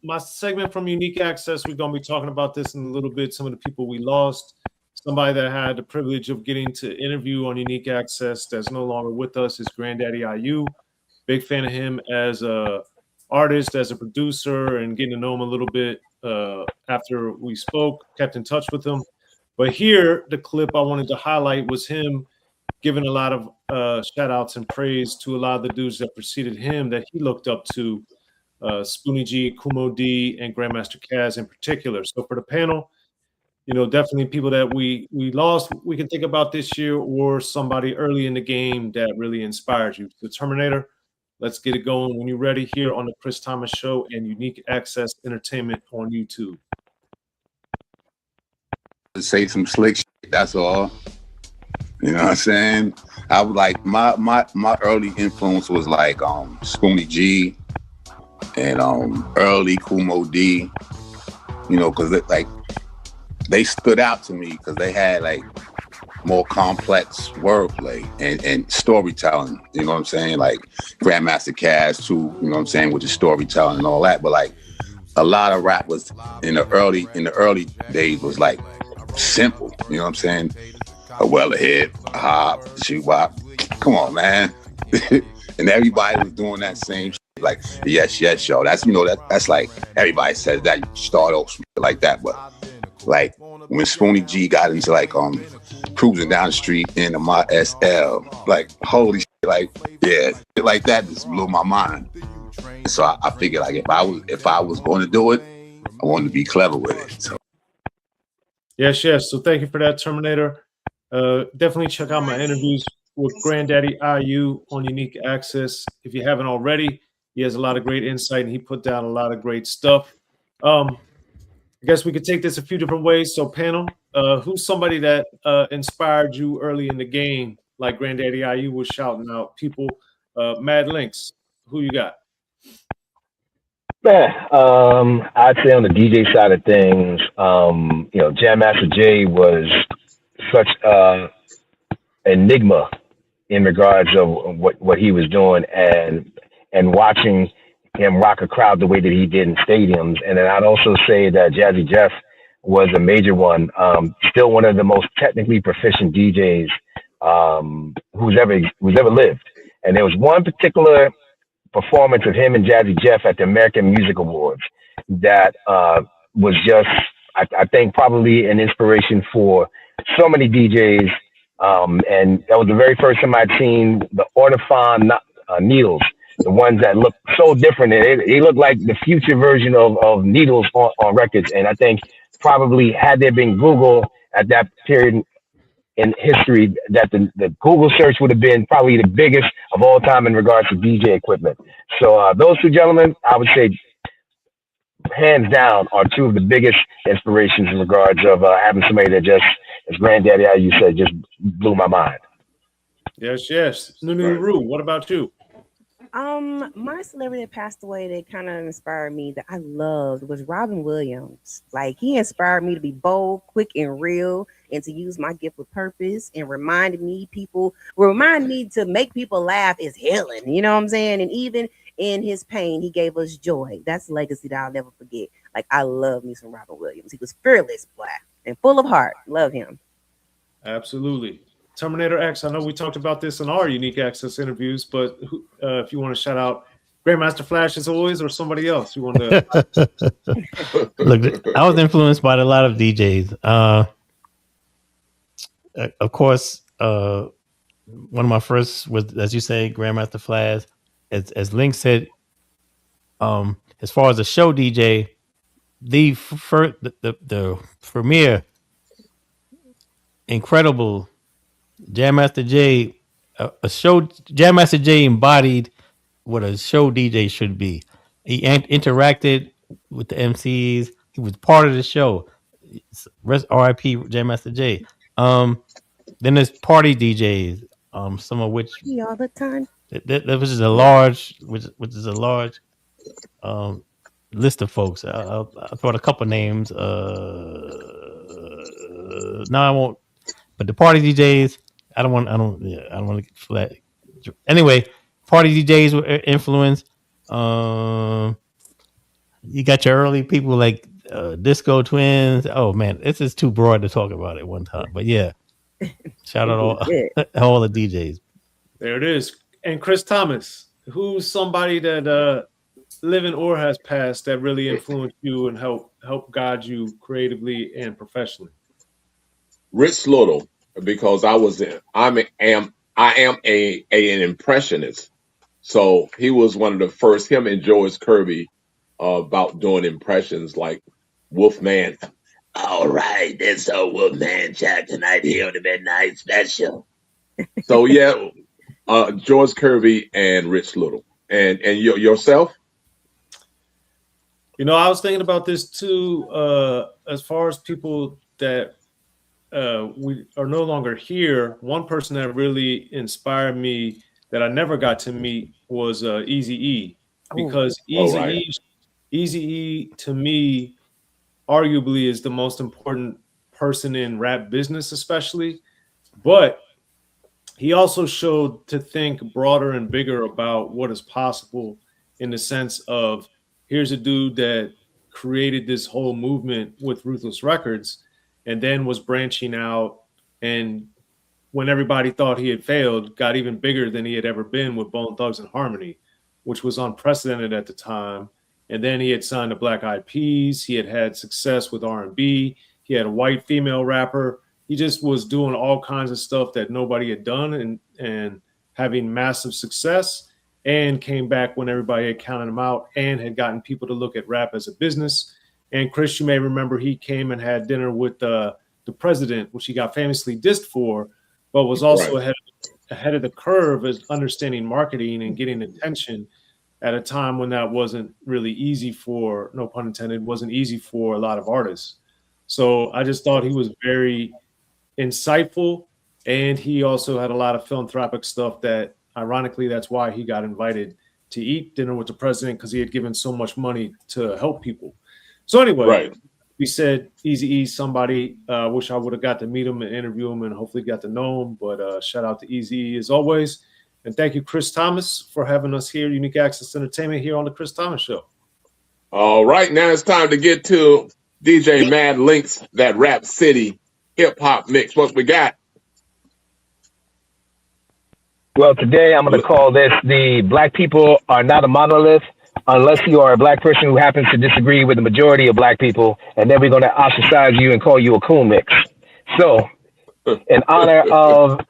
my segment from Unique Access, we're going to be talking about this in a little bit. Some of the people we lost, somebody that I had the privilege of getting to interview on Unique Access that's no longer with us is Granddaddy IU. Big fan of him as a artist, as a producer, and getting to know him a little bit after we spoke, kept in touch with him. But here, the clip I wanted to highlight was him giving a lot of shout outs and praise to a lot of the dudes that preceded him that he looked up to, Spoonie G, Kumo D, and Grandmaster Caz in particular. So for the panel, you know, definitely people that we lost, we can think about this year, or somebody early in the game that really inspired you. The Terminator, let's get it going when you're ready here on the Chris Thomas Show and Unique Access Entertainment on YouTube. Say some slick shit, that's all. You know what I'm saying? I was like, my early influence was like Spoonie G and early Kumo D, you know, because they stood out to me because they had like more complex wordplay and storytelling, you know what I'm saying? Like Grandmaster Caz too, you know what I'm saying, with the storytelling and all that. But like a lot of rap was in the early days was like simple, you know what I'm saying? A well ahead, a hop, shoot wop. Come on, man. And everybody was doing that same shit, like yes, yo. That's, you know, that's like everybody says that, you start off like that, but like when Spoonie G got into like cruising down the street in my SL, like holy shit, like yeah, shit like that just blew my mind. So I figured like if I was going to do it, I wanted to be clever with it. So Yes. So thank you for that, Terminator. Definitely check out my interviews with Granddaddy IU on Unique Access. If you haven't already, he has a lot of great insight and he put down a lot of great stuff. I guess we could take this a few different ways. So panel, who's somebody that inspired you early in the game, like Granddaddy IU was shouting out people? Mad Links, who you got? Man, I'd say on the DJ side of things, you know, Jam Master Jay was such enigma in regards of what he was doing, and watching him rock a crowd the way that he did in stadiums. And then I'd also say that Jazzy Jeff was a major one, still one of the most technically proficient DJs who's ever lived. And there was one particular performance of him and Jazzy Jeff at the American Music Awards that was just, I think, probably an inspiration for so many DJs. And that was the very first time I'd seen the Ortofon needles, the ones that look so different. They look like the future version of needles on records. And I think probably had there been Google at that period in history, that the Google search would have been probably the biggest of all time in regards to DJ equipment. So those two gentlemen, I would say, hands down, are two of the biggest inspirations in regards of having somebody that just, as Granddaddy, how you said, just blew my mind. Yes. Nunu Rue, what about you? My celebrity that passed away that kind of inspired me that I loved was Robin Williams. Like, he inspired me to be bold, quick, and real, and to use my gift with purpose, and remind me to make people laugh is healing. You know what I'm saying? And even in his pain, he gave us joy. That's a legacy that I'll never forget. Like, I love me some Robin Williams. He was fearless, black, and full of heart. Love him. Absolutely. Terminator X, I know we talked about this in our Unique Access interviews, but if you want to shout out Grandmaster Flash as always, or somebody else you want to. Look, I was influenced by a lot of DJs. Of course, one of my first was, as you say, Grandmaster Flash. As Link said, as far as a show DJ, the premier, incredible Jam Master Jay, Jam Master Jay embodied what a show DJ should be. He interacted with the MCs. He was part of the show. R.I.P. Jam Master Jay. Then there's party DJs, some of which all the time. That was just a large, which is a large list of folks. I thought a couple names. No, I won't. But the party DJs, I don't want to get flat. Anyway, party DJs were influenced. You got your early people like Disco Twins. Oh man, this is too broad to talk about at one time. But yeah, shout out all the DJs. There it is. And Chris Thomas, who's somebody that living or has passed that really influenced you and help guide you creatively and professionally? Rich Little, because I am an impressionist. So he was one of the first, him and George Kirby, about doing impressions like Wolfman. All right, this old Wolfman Jack tonight here on the Midnight Special. So yeah, George Kirby and Rich Little. And yourself? You know, I was thinking about this too, as far as people that we are no longer here. One person that really inspired me that I never got to meet was Eazy-E, because Eazy-E to me arguably is the most important person in rap business, especially. But he also showed to think broader and bigger about what is possible, in the sense of, here's a dude that created this whole movement with Ruthless Records and then was branching out, and when everybody thought he had failed, got even bigger than he had ever been with Bone Thugs and Harmony, which was unprecedented at the time. And then he had signed to Black Eyed Peas. He had had success with R&B. He had a white female rapper. He just was doing all kinds of stuff that nobody had done, and having massive success, and came back when everybody had counted him out and had gotten people to look at rap as a business. And Chris, you may remember, he came and had dinner with the president, which he got famously dissed for, but was also ahead of the curve as understanding marketing and getting attention at a time when that wasn't really easy for, no pun intended, wasn't easy for a lot of artists. So I just thought he was very insightful, and he also had a lot of philanthropic stuff that, ironically, that's why he got invited to eat dinner with the president, because he had given so much money to help people. So anyway, we said Eazy-E, somebody, wish I would have got to meet him and interview him and hopefully got to know him. But shout out to Eazy-E as always. And thank you, Chris Thomas, for having us here, Unique Access Entertainment, here on the Chris Thomas Show. All right, now it's time to get to DJ Mad Links, that Rap City hip hop mix. What we got? Well, today I'm going to call this the Black People Are Not a Monolith Unless You Are a Black Person Who Happens to Disagree with the Majority of Black People. And then we're going to ostracize you and call you a coon mix. So, in honor of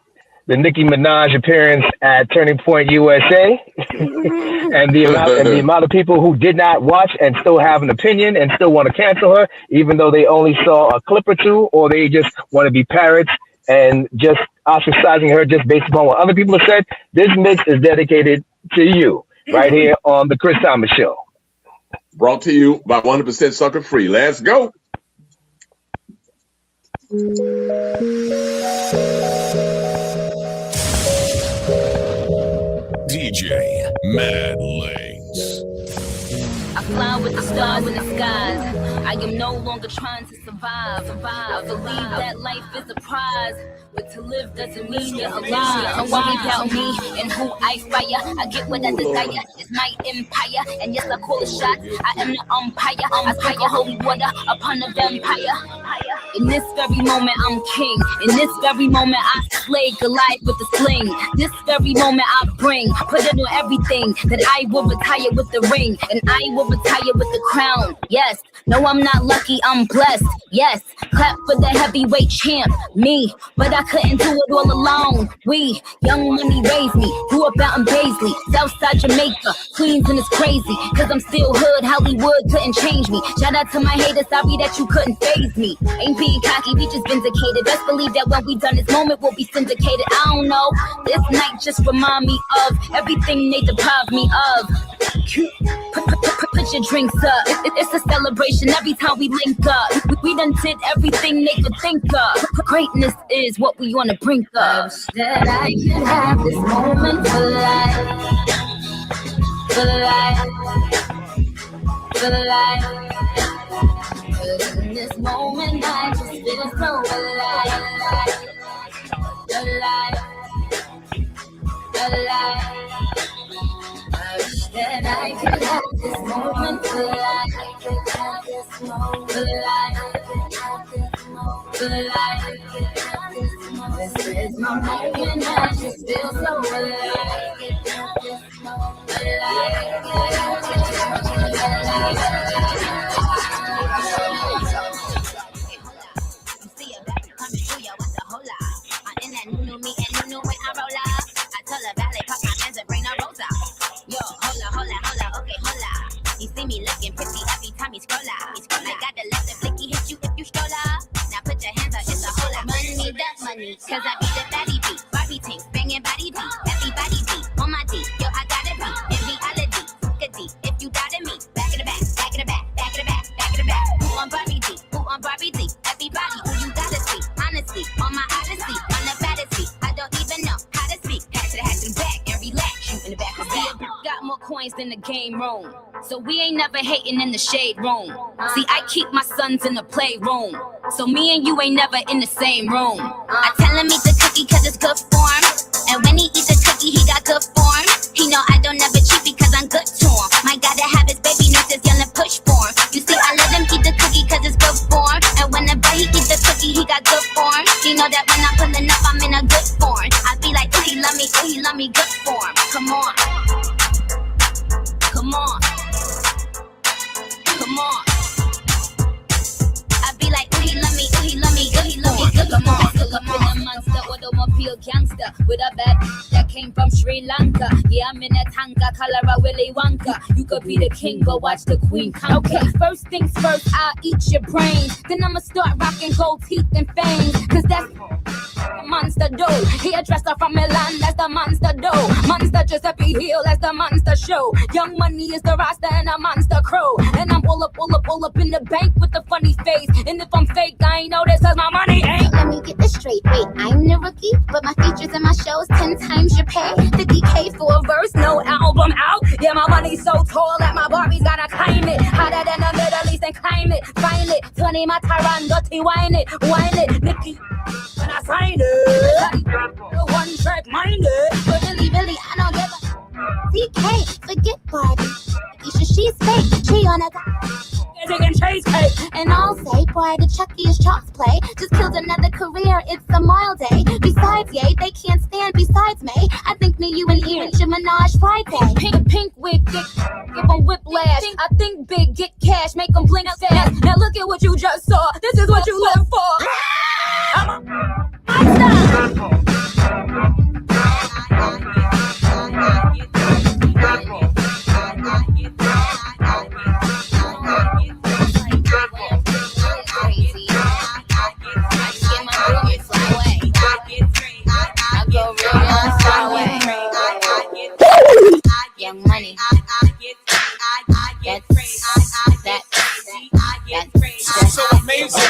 the Nicki Minaj appearance at Turning Point USA and the amount of people who did not watch and still have an opinion and still want to cancel her, even though they only saw a clip or two, or they just want to be parrots and just ostracizing her just based upon what other people have said, this mix is dedicated to you right here on the Chris Thomas Show. Brought to you by 100% Sucker Free. Let's go. DJ Mad Links. I fly with the stars in the skies. I am no longer trying to survive. I believe that life is a prize, but to live doesn't mean you're alive. Don't worry about me and who I fire. I get what I desire. It's my empire, and yes, I call the shots. I am the umpire. I sprinkle holy water upon the vampire. In this very moment, I'm king. In this very moment, I slay Goliath with the sling. This very moment, I put it on everything, that I will retire with the ring, and I will retire with the crown. Yes, no, I'm not lucky, I'm blessed. Yes, clap for the heavyweight champ, me. But I couldn't do it all alone. We, Young Money raised me, grew up out in Paisley, Southside Jamaica, Queens, and it's crazy, cause I'm still hood, Hollywood couldn't change me. Shout out to my haters, sorry that you couldn't faze me. Ain't being cocky, we just vindicated. Best believe that when we done this moment, we'll be syndicated. I don't know, this night just remind me of everything they deprived me of. Put your drinks up. It's a celebration every time we link up. We done did everything they could think of. Greatness is what we wanna bring up. That I could have this moment for life, for life, for life. 'Cause in this moment I just feel so alive, alive, alive. I wish that I could have this moment for life, for And I just feel so You see me looking pretty every time you scroll up. I got the left and blicky hit you if you stroll up. Now put your hands up, it's a whole lot. Money, that money, cause I be the fatty beat. Barbie tank, banging body beat. Everybody beat, on my D. Yo, I got a beat. In reality, good D. If you doubted me, back in the back, back in the back, back in the back, back in the back. Who on Barbie D? Who on Barbie D? Everybody, who you gotta see? Honestly, on my odyssey, on the fantasy. I don't even know how to speak. Hat to the back and relax. Shoot in the back. Got more coins than the game room. So we ain't never hating in the shade room. See, I keep my sons in the playroom. So me and you ain't never in the same room. I tell him eat the cookie cause it's good for him. And when he eat the cookie, he got good form. He know I don't never cheat because I'm good to him. My gotta have his baby nurses yelling push for him. You see, I let him eat the cookie cause it's good for him. And whenever he eat the cookie, he got good form. He know that when I'm pulling up, I'm in a good form. I be like, ooh, he love me, good form. Come on. Come on. Come on. I be like, ooh, he love me, good, come on. Come on. A monster, automobile gangster with a bad that came from Sri Lanka. Yeah, I'm in a tanka, color a Willy Wonka. You could be the king, go watch the queen conquer. Okay, first things first, I'll eat your brains. Then I'ma start rocking gold teeth and fangs. Cause that's monster dough. Hairdresser from Milan, that's the monster dough. Monster Giuseppe Hill, that's the monster show. Young Money is the roster and a monster crow. And I'm all up in the bank with the funny face. And if I'm fake, I ain't know this cause my money ain't. Let me get this straight. Wait, I'm the rookie, but my features and my shows 10 times your pay. 50K for a verse, no album out. Yeah, my money's so tall that my Barbie's gotta climb it. Hotter than the Middle East and climb it. Find it, 20 my Tyron, dirty wine it. Nicky, when I sign it. One track minded. But really, I don't give a DK, forget Barbie. She's fake, she on a and cheesecake. And I'll say, boy, the Chucky is child's play. Just killed another career, it's a mild day. Besides, yay, they can't stand besides me. I think me, you, and Ian should menage Friday. Pink wig, give them whiplash. I think big, get cash, make them blink fast. Now look at what you just saw. This is what you live for. Young Money. That's so amazing.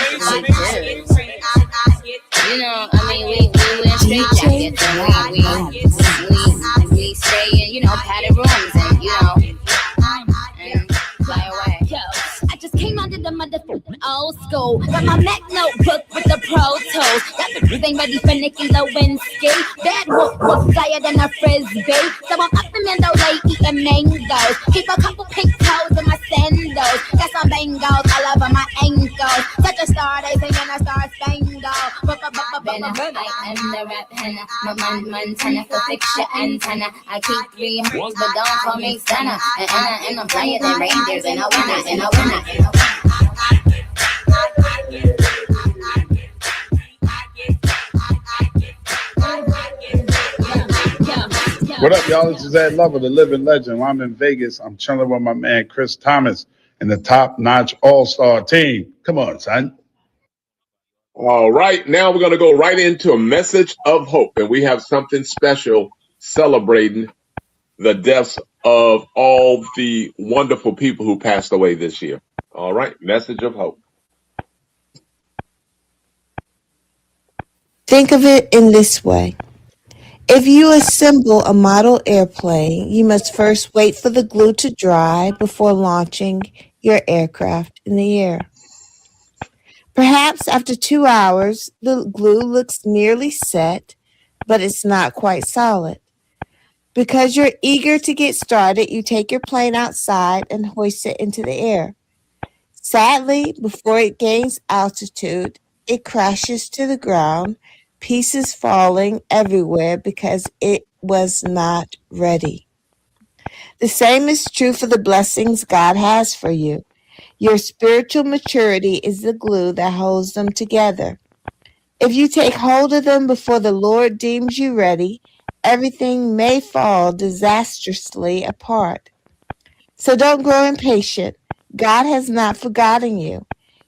You know, I mean, we wear straight jackets and we stay in, you know, padded rooms and, you know, and fly away. Yo, I just came out of the motherfucking old school. Got my Mac notebook with the Pro Tools. Got the breathing ready for Nicky Lewinsky. Bad whoop flyer than a frisbee. So I'm up in the late eating mangoes. Keep a couple pink toes in my sandals. Got some bangles all over my ankles. Such a star, they sing in a star spangled. I am the rap henna. My Montana for fix your antenna. I keep 3 hoes, but don't call me Santa. And I'm flyer than reindeers, and I winner. What up, y'all? This is Ed Lover, the living legend. I'm in Vegas. I'm chilling with my man Chris Thomas and the Top Notch All-Star team. Come on, son. All right, now we're going to go right into a message of hope, and we have something special celebrating the deaths of all the wonderful people who passed away this year. All right, message of hope. Think of it in this way. If you assemble a model airplane, you must first wait for the glue to dry before launching your aircraft in the air. Perhaps after 2 hours, the glue looks nearly set, but it's not quite solid. Because you're eager to get started, you take your plane outside and hoist it into the air. Sadly, before it gains altitude, it crashes to the ground, pieces falling everywhere because it was not ready. The same is true for the blessings God has for you. Your spiritual maturity is the glue that holds them together. If you take hold of them before the Lord deems you ready, everything may fall disastrously apart. So don't grow impatient. God has not forgotten you.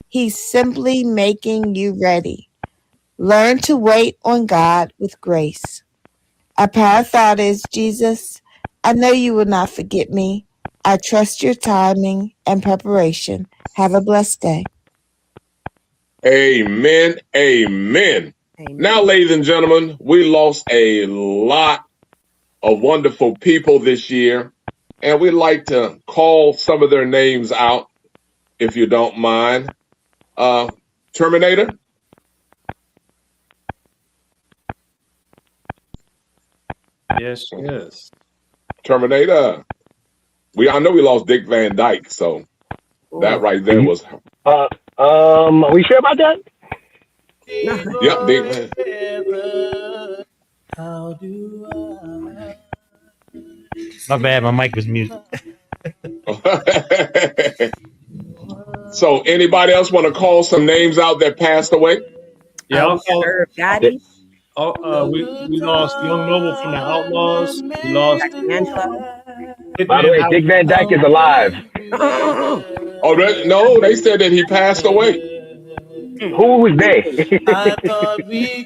He's simply making you ready. Learn to wait on God with grace. Our power thought is, Jesus, I know you will not forget me. I trust your timing and preparation. Have a blessed day. Amen. Amen. Now, ladies and gentlemen, we lost a lot of wonderful people this year, and we'd like to call some of their names out, if you don't mind. Terminator? Yes, yes. Terminator. I know we lost Dick Van Dyke, so that right there was. Are we sure about that? Yep, Dick Van. My bad, my mic was muted. So, anybody else want to call some names out that passed away? Yeah, I'll call Irv Gotti, we lost Young Noble from the Outlaws. We lost Angelo. By the way, Dick Van Dyke is alive. Oh, no, they said that he passed away. Who was they?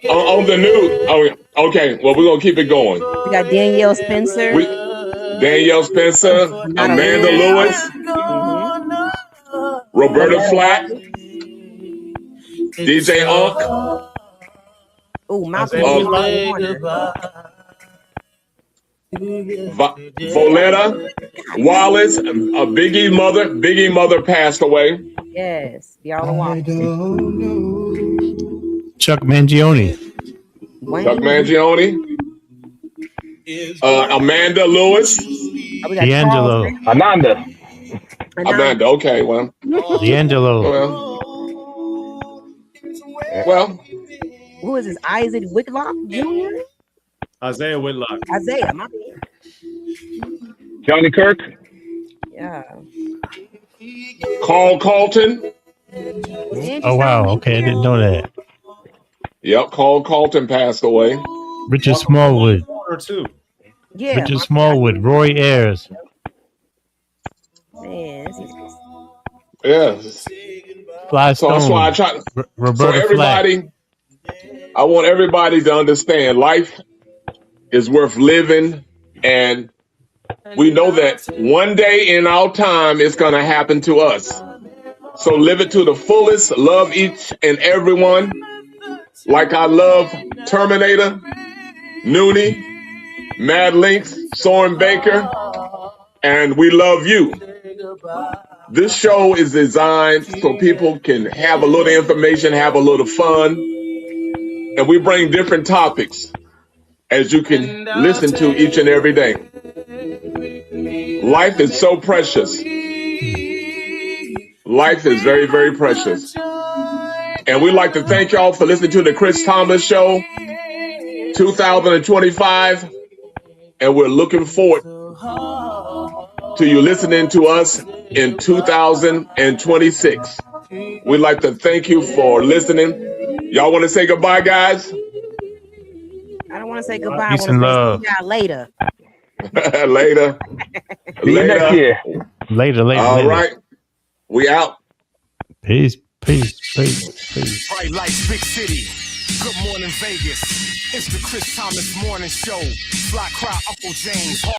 On the news. Oh, okay. Well, we're gonna keep it going. We got Danielle Spencer. Danielle Spencer, Amanda Lewis, Roberta Flack, DJ Unk. Oh, Malcolm Voletta, Wallace, Biggie mother passed away. Yes, y'all want Chuck Mangione. Chuck Mangione. Amanda Lewis. D'Angelo. Amanda. Okay, well. D'Angelo. Well. Who is this? Isaac Whitlock Jr.? Isaiah Whitlock. Isaiah, my bad. Johnny Kirk. Yeah. Carl Carlton. Oh wow, okay, I didn't know that. Yep, Carl Carlton passed away. Richard Smallwood. Yeah. Richard Smallwood, Roy Ayers. Man, Yes. Fly So Stone. that's why I try. Roberta everybody, I want everybody to understand life is worth living, and we know that one day in our time it's going to happen to us. So live it to the fullest. Love each and everyone. Like I love Terminator, Noonie, Mad Links, Soren Baker, and we love you. This show is designed so people can have a little information, have a little fun, and we bring different topics as you can listen to each and every day. Life is so precious. Life is very, very precious. And we'd like to thank y'all for listening to the Chris Thomas Show 2025. And we're looking forward to you listening to us in 2026. We'd like to thank you for listening. Y'all want to say goodbye, guys? I don't want to say goodbye. Peace I and want to love. say see y'all later. Later. See you next year. Later. All right. We out. Peace. Bright lights, big city. Good morning, Vegas. It's the Chris Thomas Morning Show. Fly Cry, Uncle James.